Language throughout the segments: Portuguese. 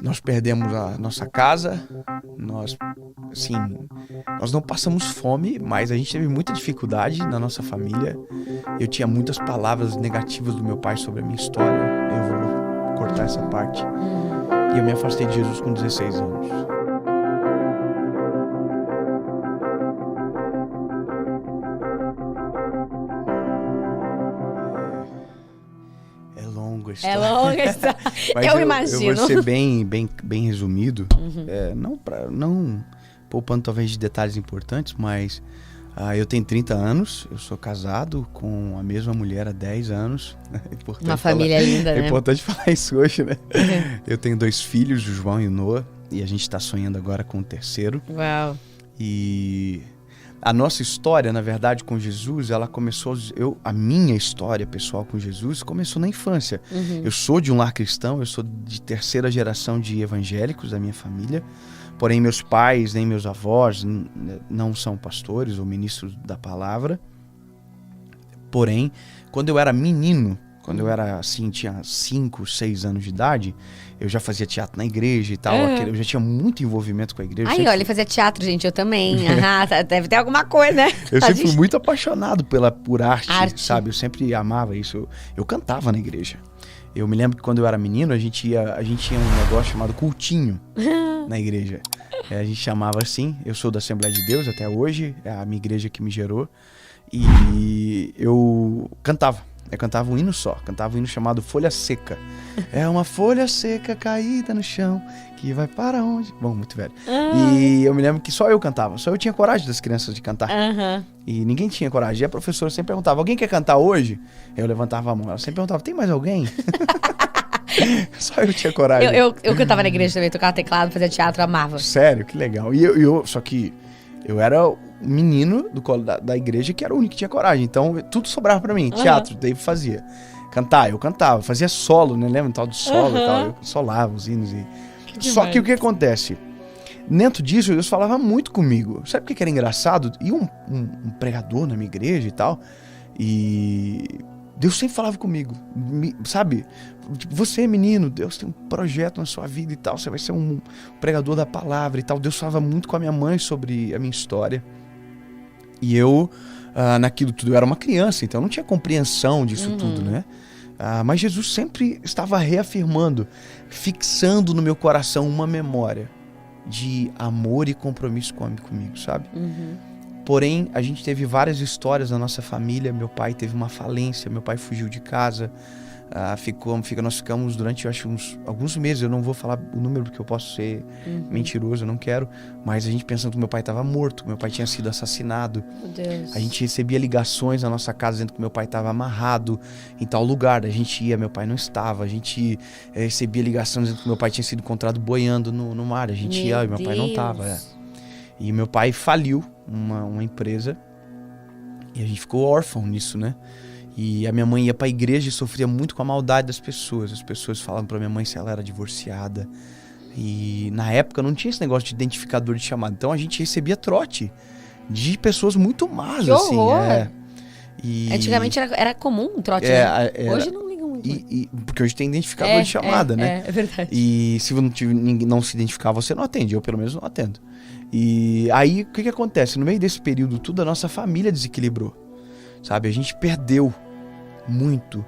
Nós perdemos a nossa casa, nós não passamos fome, mas a gente teve muita dificuldade na nossa família. Eu tinha muitas palavras negativas do meu pai sobre a minha história. Eu vou cortar essa parte. E eu me afastei de Jesus com 16 anos. É longa a história. É longa a história. Mas eu imagino. Eu vou ser bem resumido. Não poupando talvez de detalhes importantes, mas eu tenho 30 anos, eu sou casado com a mesma mulher há 10 anos. Uma família linda, né? É importante falar isso hoje, né? Eu tenho 2 filhos, o João e o Noah, e a gente está sonhando agora com o terceiro. Uau. E a nossa história, na verdade, com Jesus, ela começou... A minha história pessoal com Jesus começou na infância. Eu sou de um lar cristão, eu sou de 3ª geração de evangélicos da minha família. Porém, meus pais, nem meus avós não são pastores ou ministros da palavra. Porém, quando eu era menino, quando eu era assim, tinha 5, 6 anos de idade, eu já fazia teatro na igreja e tal. Eu já tinha muito envolvimento com a igreja. Olha, ele fazia teatro, gente, eu também. Deve ter alguma coisa, né? Eu sempre fui muito apaixonado por arte, sabe? Eu sempre amava isso. Eu cantava na igreja. Eu me lembro que quando eu era menino, a gente tinha um negócio chamado cultinho na igreja. A gente chamava assim. Eu sou da Assembleia de Deus até hoje, é a minha igreja que me gerou. E eu cantava. Eu cantava um hino só. Cantava um hino chamado Folha Seca. É uma folha seca caída no chão, que vai para onde? Bom, muito velho. E eu me lembro que só eu cantava. Só eu tinha coragem das crianças de cantar. E ninguém tinha coragem. E a professora sempre perguntava, alguém quer cantar hoje? Eu levantava a mão. Ela sempre perguntava, tem mais alguém? Só eu tinha coragem. Eu cantava na igreja também, tocava teclado, fazia teatro, amava. Sério, que legal. E só que eu era o menino da igreja que era o único que tinha coragem. Então, tudo sobrava pra mim. Teatro, daí eu fazia. Cantar, eu cantava. Fazia solo, né? Lembra? Tal do solo e tal. Eu solava os hinos. Só que o que acontece? Dentro disso, Deus falava muito comigo. Sabe o que era engraçado? E um pregador na minha igreja e tal. E Deus sempre falava comigo. Sabe? Você, menino, Deus tem um projeto na sua vida e tal. Você vai ser um pregador da palavra e tal. Deus falava muito com a minha mãe sobre a minha história. E eu, naquilo tudo, eu era uma criança, então eu não tinha compreensão disso tudo, né? Mas Jesus sempre estava reafirmando, fixando no meu coração uma memória de amor e compromisso comigo, sabe? Porém, a gente teve várias histórias na nossa família. Meu pai teve uma falência, meu pai fugiu de casa. Nós ficamos durante, eu acho, alguns meses. Eu não vou falar o número porque eu posso ser mentiroso, eu não quero. Mas a gente pensando que meu pai estava morto, meu pai tinha sido assassinado. Meu Deus. A gente recebia ligações na nossa casa dizendo que meu pai estava amarrado em tal lugar. A gente ia, meu pai não estava. A gente recebia ligações dizendo que meu pai tinha sido encontrado boiando no mar. A gente ia e meu pai não estava. E meu pai faliu uma empresa e a gente ficou órfão nisso, né? E a minha mãe ia pra igreja e sofria muito com a maldade das pessoas. As pessoas falavam pra minha mãe se ela era divorciada. E na época não tinha esse negócio de identificador de chamada. Então a gente recebia trote de pessoas muito más, que assim. horror! Antigamente era comum um trote, né? Hoje não ligam muito. Porque hoje tem identificador de chamada, né? É verdade. E se não se identificar, você não atende. Eu, pelo menos, não atendo. E aí, o que acontece? No meio desse período tudo, a nossa família desequilibrou. Sabe, a gente perdeu muito.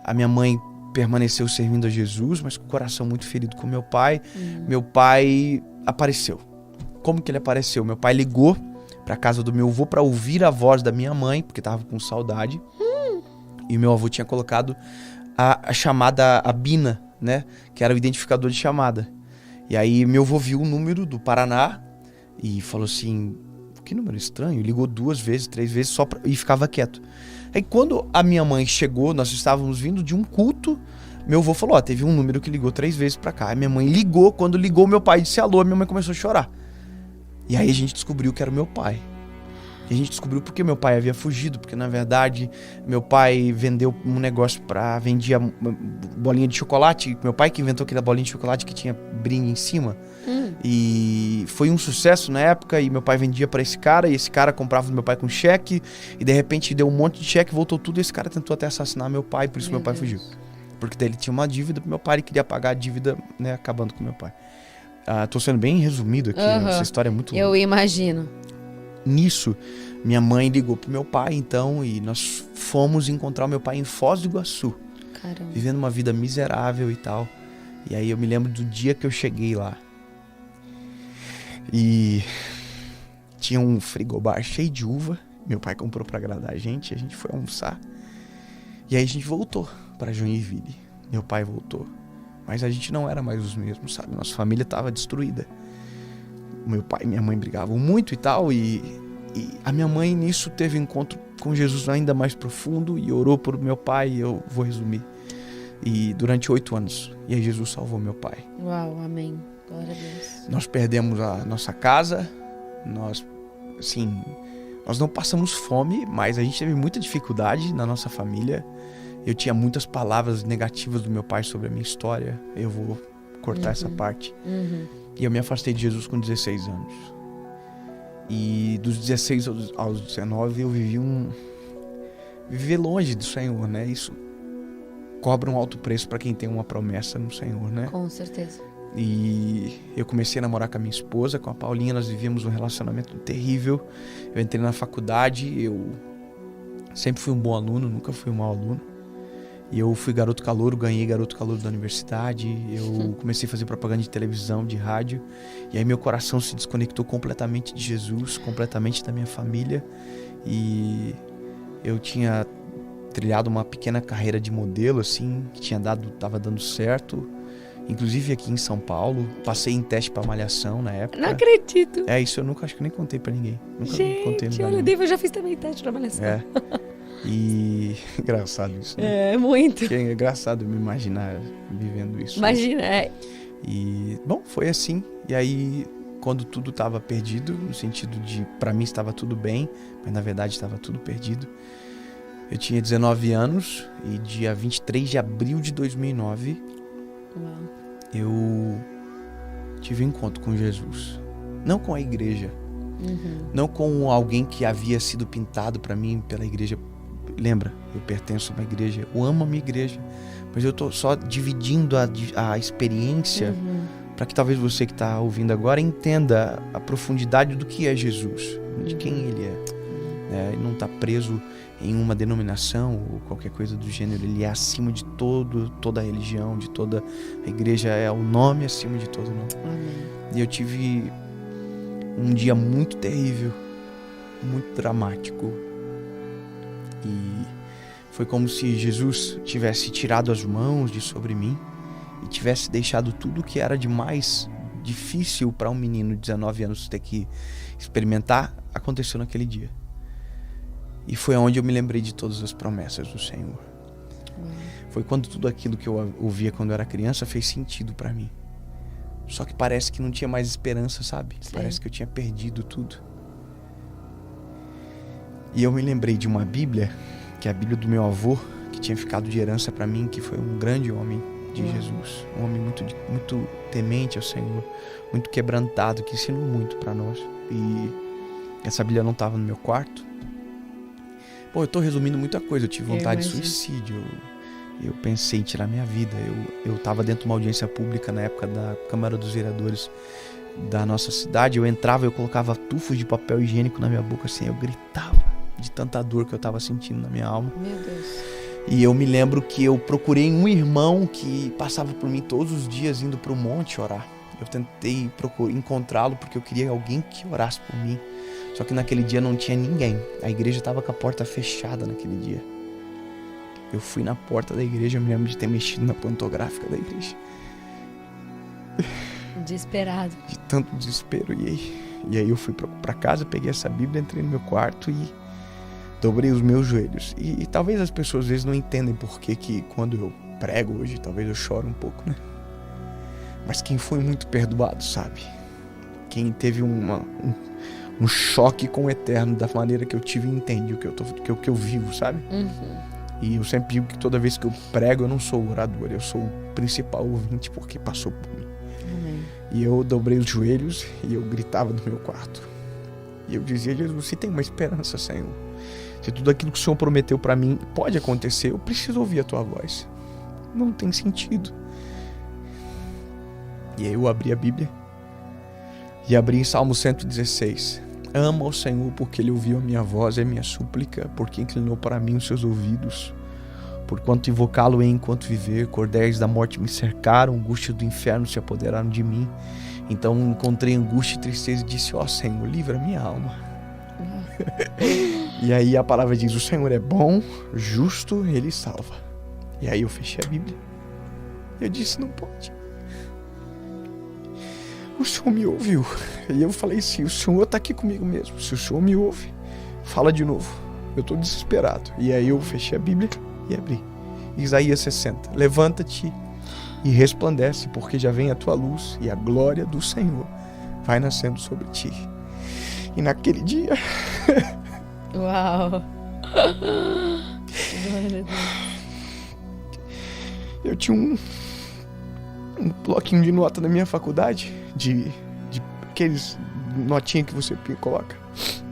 A minha mãe permaneceu servindo a Jesus, mas com o coração muito ferido com meu pai. Meu pai apareceu. Como que ele apareceu? Meu pai ligou pra casa do meu avô pra ouvir a voz da minha mãe, porque tava com saudade. E meu avô tinha colocado a chamada, a Bina, né? Que era o identificador de chamada. E aí meu avô viu o número do Paraná e falou assim... Que número estranho, ligou 2 vezes, 3 vezes e ficava quieto. Aí quando a minha mãe chegou, nós estávamos vindo de um culto, meu avô falou, teve um número que ligou 3 vezes pra cá. Aí minha mãe ligou, quando ligou meu pai disse alô, minha mãe começou a chorar. E aí a gente descobriu que era o meu pai. E a gente descobriu porque meu pai havia fugido, porque na verdade meu pai vendeu um negócio vendia bolinha de chocolate, meu pai que inventou aquela bolinha de chocolate que tinha brinco em cima. E foi um sucesso na época e meu pai vendia pra esse cara e esse cara comprava do meu pai com cheque e de repente deu um monte de cheque, voltou tudo e esse cara tentou até assassinar meu pai, por isso meu pai fugiu. Porque daí ele tinha uma dívida pro meu pai e queria pagar a dívida, né, acabando com meu pai. Tô sendo bem resumido aqui, né? Essa história é muito longa. Eu imagino. Nisso, minha mãe ligou pro meu pai, então, e nós fomos encontrar o meu pai em Foz do Iguaçu. Caramba. Vivendo uma vida miserável e tal. E aí eu me lembro do dia que eu cheguei lá. E tinha um frigobar cheio de uva. Meu pai comprou pra agradar a gente foi almoçar. E aí a gente voltou pra Joinville. Meu pai voltou. Mas a gente não era mais os mesmos, sabe? Nossa família tava destruída. Meu pai e minha mãe brigavam muito e tal. E a minha mãe nisso teve um encontro com Jesus ainda mais profundo e orou por meu pai. E eu vou resumir. E durante 8 anos. E aí Jesus salvou meu pai. Uau, amém. Glória a Deus. Nós perdemos a nossa casa. Nós não passamos fome, mas a gente teve muita dificuldade na nossa família. Eu tinha muitas palavras negativas do meu pai sobre a minha história. Eu vou cortar essa parte. E eu me afastei de Jesus com 16 anos. E dos 16 aos 19 eu vivi longe do Senhor, né? Isso cobra um alto preço para quem tem uma promessa no Senhor, né? Com certeza. E eu comecei a namorar com a minha esposa, com a Paulinha. Nós vivíamos um relacionamento terrível. Eu entrei na faculdade, eu sempre fui um bom aluno, nunca fui um mau aluno. E eu fui garoto calouro, ganhei garoto calouro da universidade. Eu comecei a fazer propaganda de televisão, de rádio. E aí meu coração se desconectou completamente de Jesus, completamente da minha família. E eu tinha trilhado uma pequena carreira de modelo, assim, que tava dando certo. Inclusive aqui em São Paulo. Passei em teste pra Malhação na época. Não acredito. Isso eu acho que nem contei pra ninguém. Nunca contei no olha, eu já fiz também teste pra Malhação. E engraçado isso, né? É, muito. Porque é engraçado me imaginar vivendo isso. Imagina, E, bom, foi assim. E aí, quando tudo tava perdido, no sentido de, pra mim estava tudo bem, mas na verdade estava tudo perdido. Eu tinha 19 anos e dia 23 de abril de 2009, eu tive um encontro com Jesus. Não com a igreja. Não com alguém que havia sido pintado pra mim pela igreja. Lembra, eu pertenço a uma igreja, eu amo a minha igreja, mas eu tô só dividindo a experiência para que talvez você que está ouvindo agora entenda a profundidade do que é Jesus, de quem ele é. Ele não está preso em uma denominação ou qualquer coisa do gênero, ele é acima de toda a religião, de toda a igreja, é o nome acima de todo nome. E eu tive um dia muito terrível, muito dramático. E foi como se Jesus tivesse tirado as mãos de sobre mim e tivesse deixado tudo que era de mais difícil para um menino de 19 anos ter que experimentar, aconteceu naquele dia. E foi onde eu me lembrei de todas as promessas do Senhor. Foi quando tudo aquilo que eu ouvia quando eu era criança fez sentido para mim. Só que parece que não tinha mais esperança, sabe? Sim. Parece que eu tinha perdido tudo. E eu me lembrei de uma Bíblia, que é a Bíblia do meu avô, que tinha ficado de herança para mim, que foi um grande homem de Jesus. Um homem muito temente ao Senhor, muito quebrantado, que ensinou muito para nós. E essa Bíblia não estava no meu quarto. Pô, eu tô resumindo muita coisa. Eu tive vontade de suicídio. Eu pensei em tirar minha vida. Eu tava dentro de uma audiência pública na época da Câmara dos Vereadores da nossa cidade. Eu entrava, eu colocava tufos de papel higiênico na minha boca, assim, eu gritava de tanta dor que eu tava sentindo na minha alma. Meu Deus. E eu me lembro que eu procurei um irmão que passava por mim todos os dias indo pro monte orar. Eu tentei encontrá-lo porque eu queria alguém que orasse por mim. Só que naquele dia não tinha ninguém. A igreja estava com a porta fechada naquele dia. Eu fui na porta da igreja, eu me lembro de ter mexido na pantográfica da igreja. Desesperado. De tanto desespero. E aí eu fui pra casa, peguei essa Bíblia, entrei no meu quarto e dobrei os meus joelhos. E talvez as pessoas às vezes não entendem por que quando eu prego hoje, talvez eu choro um pouco, né? Mas quem foi muito perdoado, sabe? Quem teve um choque com o eterno da maneira que eu tive e entende o que eu vivo, sabe? E eu sempre digo que toda vez que eu prego, eu não sou o orador, eu sou o principal ouvinte porque passou por mim. Amém. E eu dobrei os joelhos e eu gritava no meu quarto. E eu dizia: Jesus, se tem uma esperança, Senhor. Se tudo aquilo que o Senhor prometeu para mim pode acontecer, eu preciso ouvir a tua voz. não tem sentido. E aí eu abri a Bíblia e abri em Salmo 116. Ama o Senhor porque Ele ouviu a minha voz e a minha súplica, porque inclinou para mim os seus ouvidos. Porquanto invocá-lo-ei enquanto viver, cordéis da morte me cercaram, angústias do inferno se apoderaram de mim. Então encontrei angústia e tristeza e disse, ó Senhor, livra a minha alma. E aí a palavra diz, o Senhor é bom, justo, Ele salva. E aí eu fechei a Bíblia. Eu disse, não pode. O Senhor me ouviu. E eu falei assim, o Senhor está aqui comigo mesmo. Se o Senhor me ouve, fala de novo. Eu estou desesperado. E aí eu fechei a Bíblia e abri. Isaías 60. Levanta-te e resplandece, porque já vem a tua luz e a glória do Senhor vai nascendo sobre ti. E naquele dia... Uau! Eu tinha um bloquinho de nota na minha faculdade, de aqueles notinha que você coloca.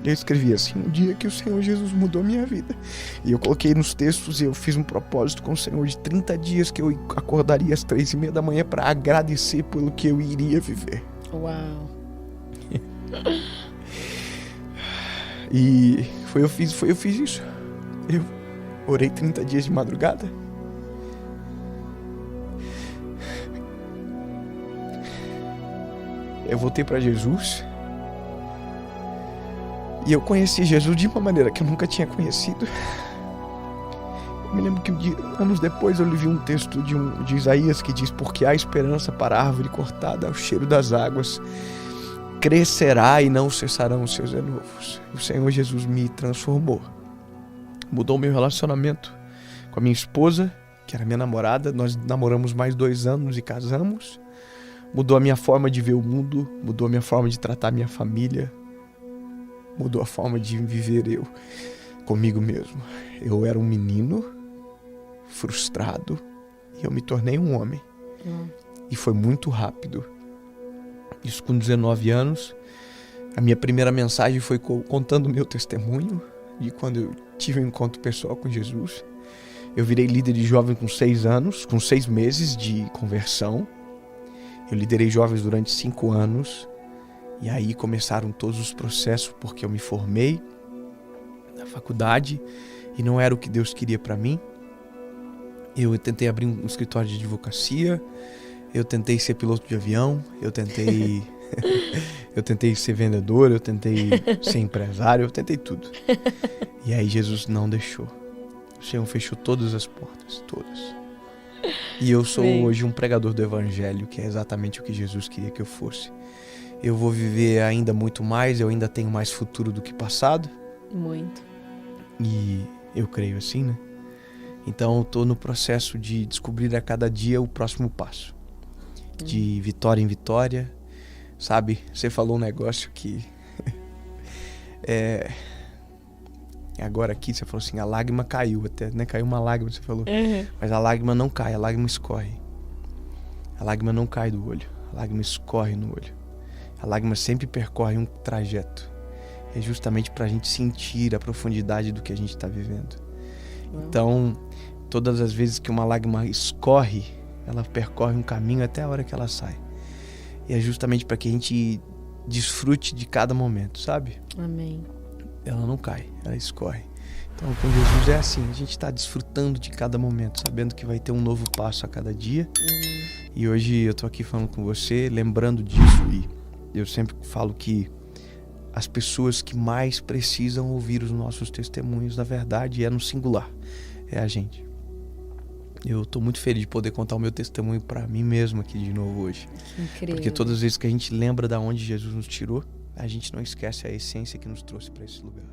Eu escrevi assim, um dia que o Senhor Jesus mudou minha vida. E eu coloquei nos textos e eu fiz um propósito com o Senhor de 30 dias que eu acordaria às 3:30 da manhã para agradecer pelo que eu iria viver. Uau! E eu fiz isso. Eu orei 30 dias de madrugada. Eu voltei para Jesus. E eu conheci Jesus de uma maneira que eu nunca tinha conhecido. Eu me lembro que anos depois eu li um texto de Isaías que diz, porque há esperança para a árvore cortada ao cheiro das águas, crescerá e não cessarão os seus renovos. O Senhor Jesus me transformou. Mudou meu relacionamento com a minha esposa, que era minha namorada. Nós namoramos mais 2 anos e casamos. Mudou a minha forma de ver o mundo, mudou a minha forma de tratar a minha família, mudou a forma de viver eu comigo mesmo. Eu era um menino frustrado e eu me tornei um homem. E foi muito rápido. Isso com 19 anos. A minha primeira mensagem foi contando o meu testemunho de quando eu tive um encontro pessoal com Jesus. Eu virei líder de jovem com 6 anos, com 6 meses de conversão. Eu liderei jovens durante 5 anos. E aí começaram todos os processos, porque eu me formei na faculdade e não era o que Deus queria para mim. Eu tentei abrir um escritório de advocacia, eu tentei ser piloto de avião, eu tentei ser vendedor, eu tentei ser empresário, eu tentei tudo. E aí Jesus não deixou. O Senhor fechou todas as portas, todas. E eu sou hoje um pregador do evangelho, que é exatamente o que Jesus queria que eu fosse. Eu vou viver ainda muito mais, eu ainda tenho mais futuro do que passado. Muito. E eu creio assim, né? Então eu estou no processo de descobrir a cada dia o próximo passo. De vitória em vitória. Sabe, você falou um negócio que... Agora aqui você falou assim, a lágrima caiu até, né? Caiu uma lágrima, você falou. Mas a lágrima não cai, a lágrima escorre. A lágrima não cai do olho, a lágrima escorre no olho. A lágrima sempre percorre um trajeto. É justamente para a gente sentir a profundidade do que a gente está vivendo. Então, todas as vezes que uma lágrima escorre, ela percorre um caminho até a hora que ela sai. E é justamente para que a gente desfrute de cada momento, sabe? Amém. Ela não cai, ela escorre. Então, com Jesus é assim, a gente está desfrutando de cada momento, sabendo que vai ter um novo passo a cada dia. E hoje eu tô aqui falando com você, lembrando disso, e eu sempre falo que as pessoas que mais precisam ouvir os nossos testemunhos, na verdade, é no singular, é a gente. Eu tô muito feliz de poder contar o meu testemunho para mim mesmo aqui de novo hoje. Incrível. Porque todas as vezes que a gente lembra de onde Jesus nos tirou, a gente não esquece a essência que nos trouxe para esse lugar.